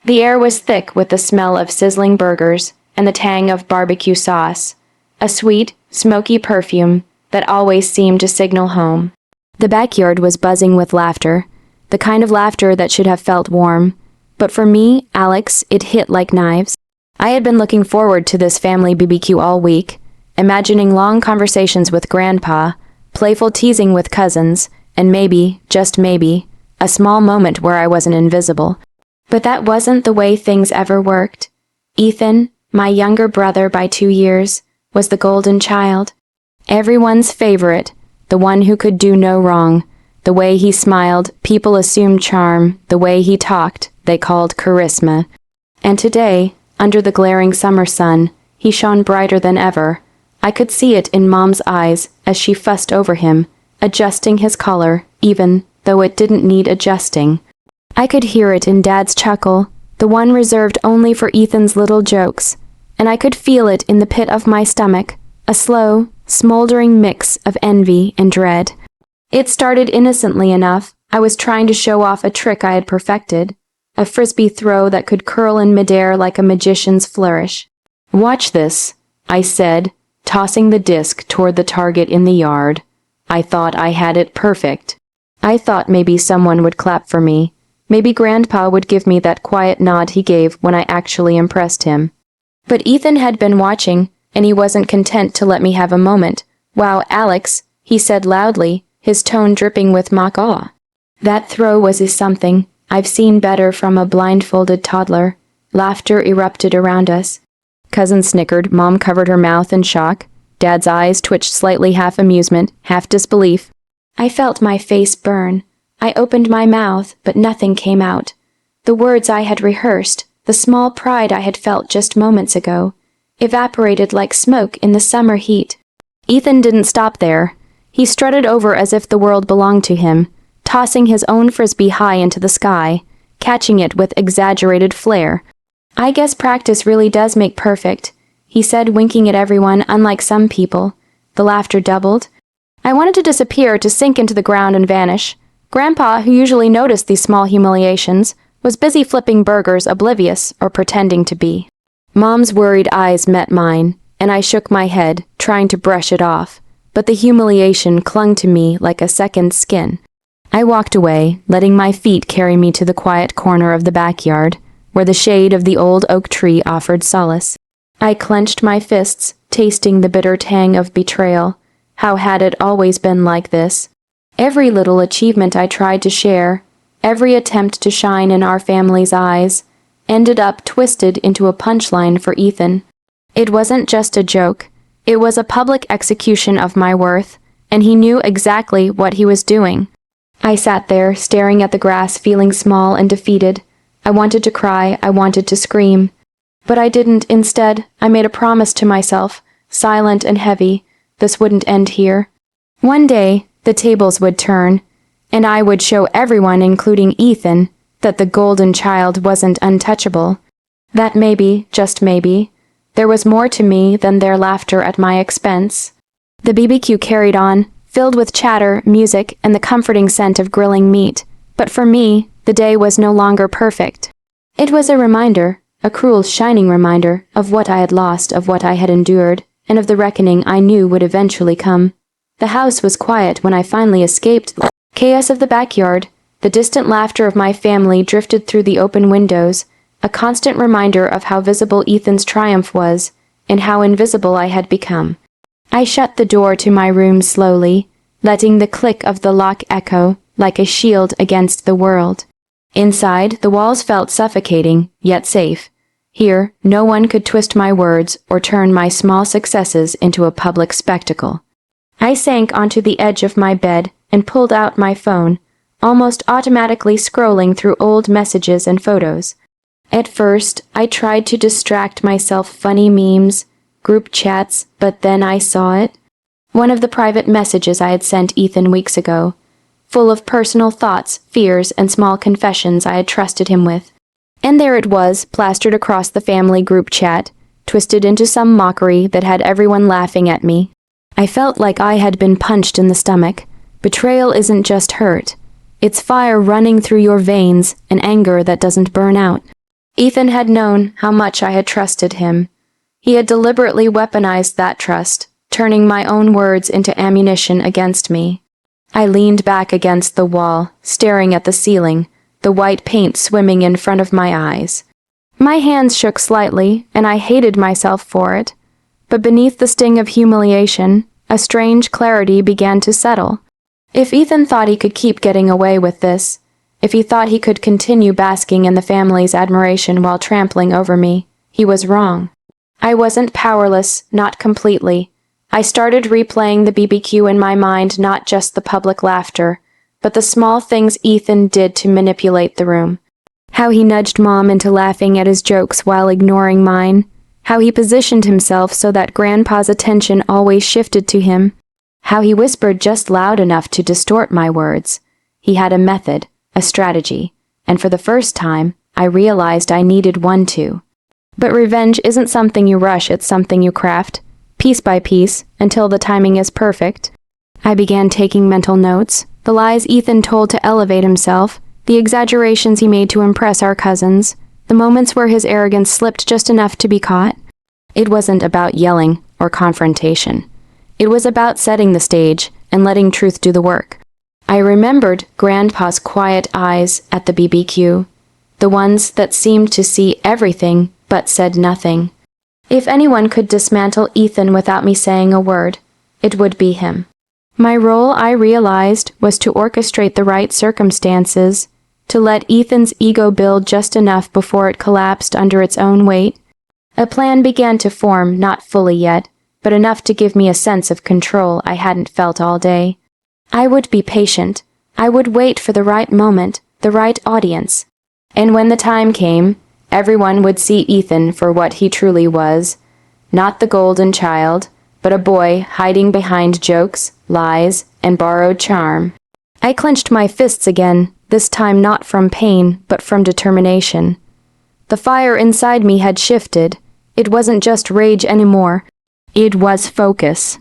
The air was thick with the smell of sizzling burgers and the tang of barbecue sauce, a sweet, smoky perfume that always seemed to signal home. The backyard was buzzing with laughter, the kind of laughter that should have felt warm. But for me, Alex, it hit like knives. I had been looking forward to this family BBQ all week, imagining long conversations with Grandpa, playful teasing with cousins, and maybe, just maybe, a small moment where I wasn't invisible. But that wasn't the way things ever worked. Ethan, my younger brother by 2 years, was the golden child. Everyone's favorite, the one who could do no wrong. The way he smiled, people assumed charm. The way he talked, they called charisma. And today, under the glaring summer sun, he shone brighter than ever. I could see it in Mom's eyes as she fussed over him, adjusting his collar, even though it didn't need adjusting. I could hear it in Dad's chuckle, the one reserved only for Ethan's little jokes, and I could feel it in the pit of my stomach, a slow, smoldering mix of envy and dread. It started innocently enough. I was trying to show off a trick I had perfected, a frisbee throw that could curl in midair like a magician's flourish. "Watch this," I said, tossing the disc toward the target in the yard. I thought I had it perfect. I thought maybe someone would clap for me. Maybe Grandpa would give me that quiet nod he gave when I actually impressed him. But Ethan had been watching, and he wasn't content to let me have a moment. "Wow, Alex," he said loudly, his tone dripping with mock awe. "That throw was something I've seen better from a blindfolded toddler." Laughter erupted around us. Cousin snickered, Mom covered her mouth in shock. Dad's eyes twitched slightly, half amusement, half disbelief. I felt my face burn. I opened my mouth, but nothing came out. The words I had rehearsed, the small pride I had felt just moments ago, evaporated like smoke in the summer heat. Ethan didn't stop there. He strutted over as if the world belonged to him, tossing his own frisbee high into the sky, catching it with exaggerated flair. "I guess practice really does make perfect," he said, winking at everyone, unlike some people. The laughter doubled. I wanted to disappear, to sink into the ground and vanish. Grandpa, who usually noticed these small humiliations, was busy flipping burgers, oblivious, or pretending to be. Mom's worried eyes met mine, and I shook my head, trying to brush it off, but the humiliation clung to me like a second skin. I walked away, letting my feet carry me to the quiet corner of the backyard, where the shade of the old oak tree offered solace. I clenched my fists, tasting the bitter tang of betrayal. How had it always been like this? Every little achievement I tried to share, every attempt to shine in our family's eyes, ended up twisted into a punchline for Ethan. It wasn't just a joke. It was a public execution of my worth, and he knew exactly what he was doing. I sat there, staring at the grass, feeling small and defeated. I wanted to cry, I wanted to scream. But I didn't. Instead, I made a promise to myself, silent and heavy. This wouldn't end here. One day, the tables would turn, and I would show everyone, including Ethan, that the golden child wasn't untouchable. That maybe, just maybe, there was more to me than their laughter at my expense. The BBQ carried on, filled with chatter, music, and the comforting scent of grilling meat. But for me, the day was no longer perfect. It was a reminder, a cruel, shining reminder, of what I had lost, of what I had endured, and of the reckoning I knew would eventually come. The house was quiet when I finally escaped the chaos of the backyard. The distant laughter of my family drifted through the open windows, a constant reminder of how visible Ethan's triumph was, and how invisible I had become. I shut the door to my room slowly, letting the click of the lock echo like a shield against the world. Inside, the walls felt suffocating, yet safe. Here, no one could twist my words or turn my small successes into a public spectacle. I sank onto the edge of my bed and pulled out my phone, almost automatically scrolling through old messages and photos. At first, I tried to distract myself, funny memes, group chats, but then I saw it. One of the private messages I had sent Ethan weeks ago, full of personal thoughts, fears, and small confessions I had trusted him with. And there it was, plastered across the family group chat, twisted into some mockery that had everyone laughing at me. I felt like I had been punched in the stomach. Betrayal isn't just hurt. It's fire running through your veins, and anger that doesn't burn out. Ethan had known how much I had trusted him. He had deliberately weaponized that trust, turning my own words into ammunition against me. I leaned back against the wall, staring at the ceiling, the white paint swimming in front of my eyes. My hands shook slightly, and I hated myself for it. But beneath the sting of humiliation, a strange clarity began to settle. If Ethan thought he could keep getting away with this, if he thought he could continue basking in the family's admiration while trampling over me, he was wrong. I wasn't powerless, not completely. I started replaying the BBQ in my mind, not just the public laughter, but the small things Ethan did to manipulate the room. How he nudged Mom into laughing at his jokes while ignoring mine. How he positioned himself so that Grandpa's attention always shifted to him. How he whispered just loud enough to distort my words. He had a method, a strategy, and for the first time, I realized I needed one too. But revenge isn't something you rush, it's something you craft, piece by piece, until the timing is perfect. I began taking mental notes, the lies Ethan told to elevate himself, the exaggerations he made to impress our cousins, the moments where his arrogance slipped just enough to be caught. It wasn't about yelling or confrontation. It was about setting the stage and letting truth do the work. I remembered Grandpa's quiet eyes at the BBQ, the ones that seemed to see everything but said nothing. If anyone could dismantle Ethan without me saying a word, it would be him. My role, I realized, was to orchestrate the right circumstances, to let Ethan's ego build just enough before it collapsed under its own weight. A plan began to form, not fully yet, but enough to give me a sense of control I hadn't felt all day. I would be patient. I would wait for the right moment, the right audience. And when the time came, everyone would see Ethan for what he truly was. Not the golden child, but a boy hiding behind jokes, lies, and borrowed charm. I clenched my fists again, this time not from pain, but from determination. The fire inside me had shifted. It wasn't just rage anymore. It was focus.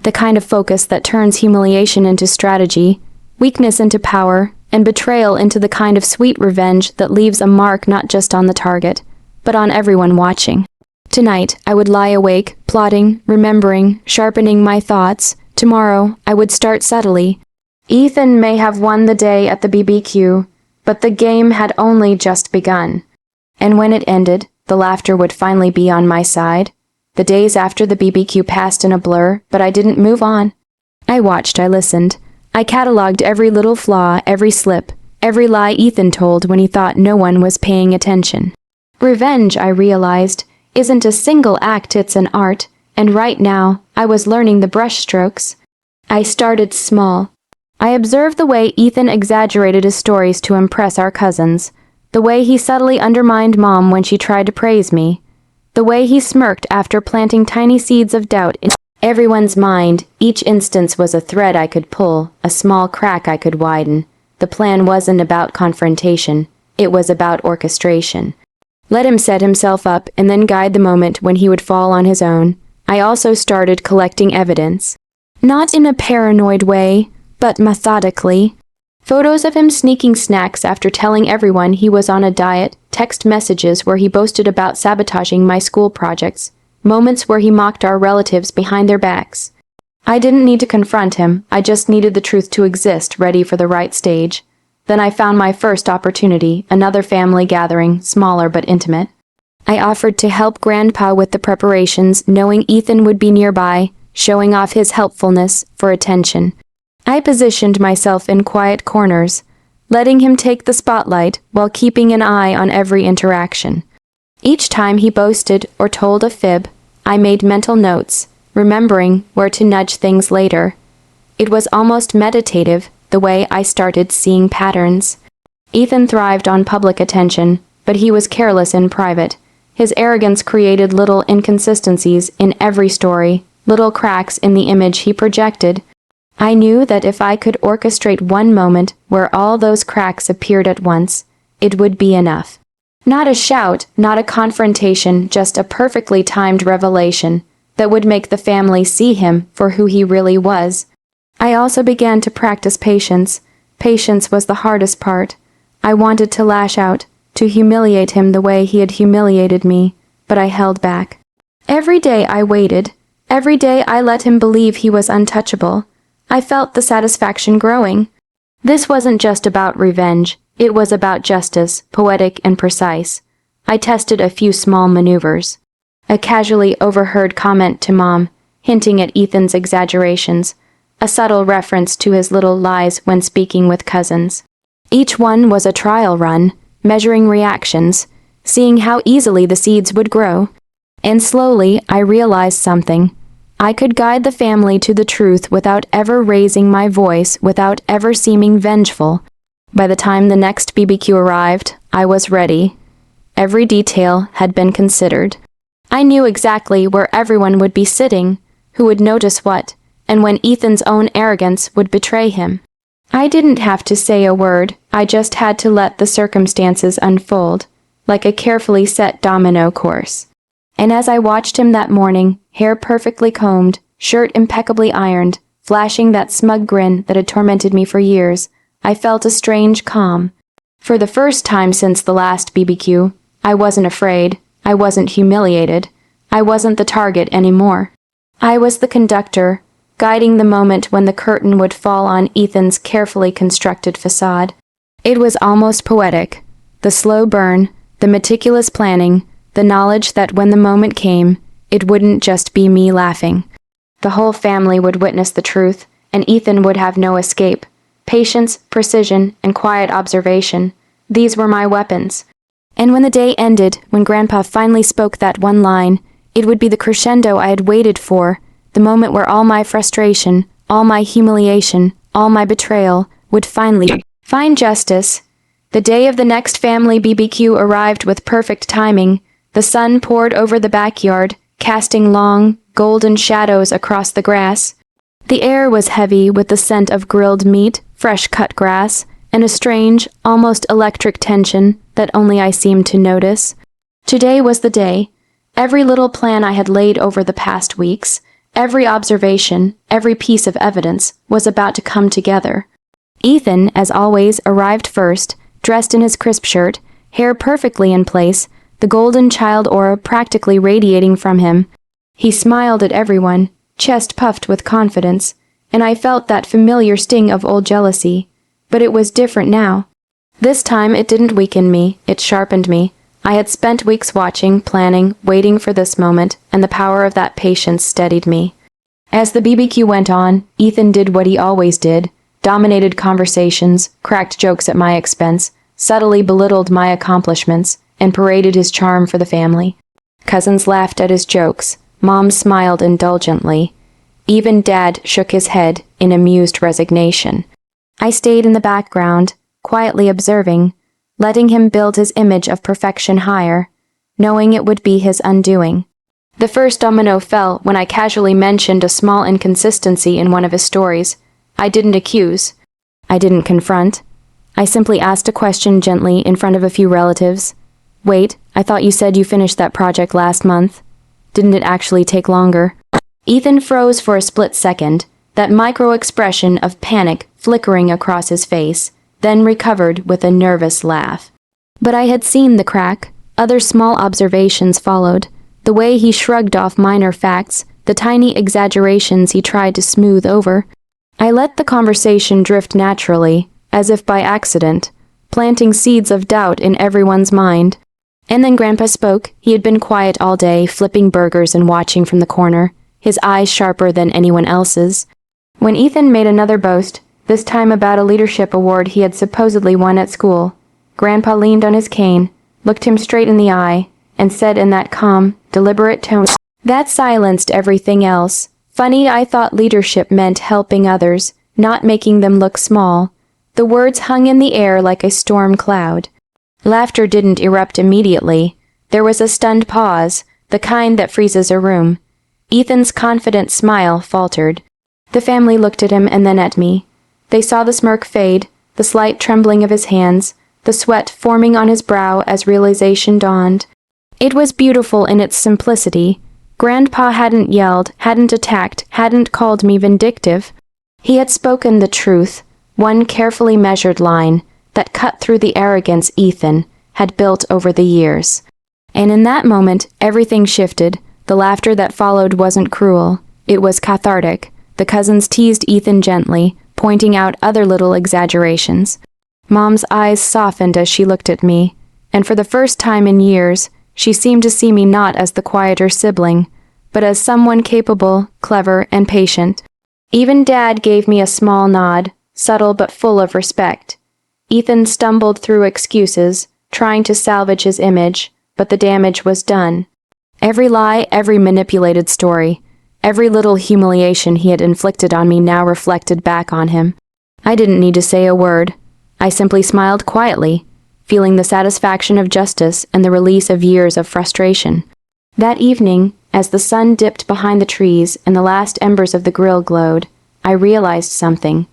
The kind of focus that turns humiliation into strategy, weakness into power, and betrayal into the kind of sweet revenge that leaves a mark not just on the target, but on everyone watching. Tonight, I would lie awake, plotting, remembering, sharpening my thoughts. Tomorrow, I would start subtly. Ethan may have won the day at the BBQ, but the game had only just begun. And when it ended, the laughter would finally be on my side. The days after the BBQ passed in a blur, but I didn't move on. I watched, I listened. I cataloged every little flaw, every slip, every lie Ethan told when he thought no one was paying attention. Revenge, I realized, isn't a single act, it's an art, and right now, I was learning the brushstrokes. I started small. I observed the way Ethan exaggerated his stories to impress our cousins, the way he subtly undermined Mom when she tried to praise me, the way he smirked after planting tiny seeds of doubt in everyone's mind. Each instance was a thread I could pull, a small crack I could widen. The plan wasn't about confrontation, it was about orchestration. Let him set himself up and then guide the moment when he would fall on his own. I also started collecting evidence. Not in a paranoid way, but methodically. Photos of him sneaking snacks after telling everyone he was on a diet, text messages where he boasted about sabotaging my school projects, moments where he mocked our relatives behind their backs. I didn't need to confront him, I just needed the truth to exist, ready for the right stage. Then I found my first opportunity, another family gathering, smaller but intimate. I offered to help Grandpa with the preparations, knowing Ethan would be nearby, showing off his helpfulness for attention. I positioned myself in quiet corners, letting him take the spotlight while keeping an eye on every interaction. Each time he boasted or told a fib, I made mental notes, remembering where to nudge things later. It was almost meditative, the way I started seeing patterns. Ethan thrived on public attention, but he was careless in private. His arrogance created little inconsistencies in every story, little cracks in the image he projected. I knew that if I could orchestrate one moment where all those cracks appeared at once, it would be enough. Not a shout, not a confrontation, just a perfectly timed revelation that would make the family see him for who he really was. I also began to practice patience. Patience was the hardest part. I wanted to lash out, to humiliate him the way he had humiliated me, but I held back. Every day I waited. Every day I let him believe he was untouchable. I felt the satisfaction growing. This wasn't just about revenge. It was about justice, poetic and precise. I tested a few small maneuvers. A casually overheard comment to Mom, hinting at Ethan's exaggerations. A subtle reference to his little lies when speaking with cousins. Each one was a trial run, measuring reactions, seeing how easily the seeds would grow. And slowly, I realized something. I could guide the family to the truth without ever raising my voice, without ever seeming vengeful. By the time the next BBQ arrived, I was ready. Every detail had been considered. I knew exactly where everyone would be sitting, who would notice what, and when Ethan's own arrogance would betray him. I didn't have to say a word, I just had to let the circumstances unfold, like a carefully set domino course. And as I watched him that morning, hair perfectly combed, shirt impeccably ironed, flashing that smug grin that had tormented me for years, I felt a strange calm. For the first time since the last BBQ, I wasn't afraid, I wasn't humiliated, I wasn't the target anymore. I was the conductor, guiding the moment when the curtain would fall on Ethan's carefully constructed facade. It was almost poetic. The slow burn, the meticulous planning, the knowledge that when the moment came, it wouldn't just be me laughing. The whole family would witness the truth, and Ethan would have no escape. Patience, precision, and quiet observation. These were my weapons. And when the day ended, when Grandpa finally spoke that one line, it would be the crescendo I had waited for, the moment where all my frustration, all my humiliation, all my betrayal would finally find justice. The day of the next family BBQ arrived with perfect timing. The sun poured over the backyard, casting long, golden shadows across the grass. The air was heavy with the scent of grilled meat, fresh cut grass, and a strange, almost electric tension that only I seemed to notice. Today was the day. Every little plan I had laid over the past weeks, every observation, every piece of evidence, was about to come together. Ethan, as always, arrived first, dressed in his crisp shirt, hair perfectly in place, the golden child aura practically radiating from him. He smiled at everyone, chest puffed with confidence, and I felt that familiar sting of old jealousy. But it was different now. This time it didn't weaken me, it sharpened me. I had spent weeks watching, planning, waiting for this moment, and the power of that patience steadied me. As the BBQ went on, Ethan did what he always did, dominated conversations, cracked jokes at my expense, subtly belittled my accomplishments, and paraded his charm for the family. Cousins laughed at his jokes. Mom smiled indulgently. Even Dad shook his head in amused resignation. I stayed in the background, quietly observing, letting him build his image of perfection higher, knowing it would be his undoing. The first domino fell when I casually mentioned a small inconsistency in one of his stories. I didn't accuse. I didn't confront. I simply asked a question gently in front of a few relatives. Wait, I thought you said you finished that project last month. Didn't it actually take longer? Ethan froze for a split second, that micro-expression of panic flickering across his face, then recovered with a nervous laugh. But I had seen the crack. Other small observations followed. The way he shrugged off minor facts, the tiny exaggerations he tried to smooth over. I let the conversation drift naturally, as if by accident, planting seeds of doubt in everyone's mind. And then Grandpa spoke. He had been quiet all day, flipping burgers and watching from the corner, his eyes sharper than anyone else's. When Ethan made another boast, this time about a leadership award he had supposedly won at school, Grandpa leaned on his cane, looked him straight in the eye, and said in that calm, deliberate tone, that silenced everything else. Funny, I thought leadership meant helping others, not making them look small. The words hung in the air like a storm cloud. Laughter didn't erupt immediately. There was a stunned pause, the kind that freezes a room. Ethan's confident smile faltered. The family looked at him and then at me. They saw the smirk fade, the slight trembling of his hands, the sweat forming on his brow as realization dawned. It was beautiful in its simplicity. Grandpa hadn't yelled, hadn't attacked, hadn't called me vindictive. He had spoken the truth, one carefully measured line, that cut through the arrogance Ethan, had built over the years. And in that moment, everything shifted. The laughter that followed wasn't cruel. It was cathartic. The cousins teased Ethan gently, pointing out other little exaggerations. Mom's eyes softened as she looked at me, and for the first time in years, she seemed to see me not as the quieter sibling, but as someone capable, clever, and patient. Even Dad gave me a small nod, subtle but full of respect. Ethan stumbled through excuses, trying to salvage his image, but the damage was done. Every lie, every manipulated story, every little humiliation he had inflicted on me now reflected back on him. I didn't need to say a word. I simply smiled quietly, feeling the satisfaction of justice and the release of years of frustration. That evening, as the sun dipped behind the trees and the last embers of the grill glowed, I realized something.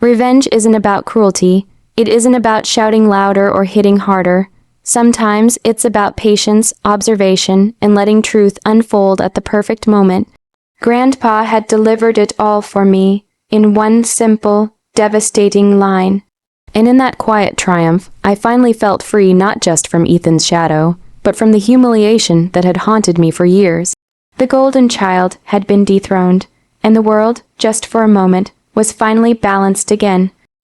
Revenge isn't about cruelty. It isn't about shouting louder or hitting harder. Sometimes it's about patience, observation, and letting truth unfold at the perfect moment. Grandpa had delivered it all for me, in one simple, devastating line. And in that quiet triumph, I finally felt free not just from Ethan's shadow, but from the humiliation that had haunted me for years. The golden child had been dethroned, and the world, just for a moment, was finally balanced again.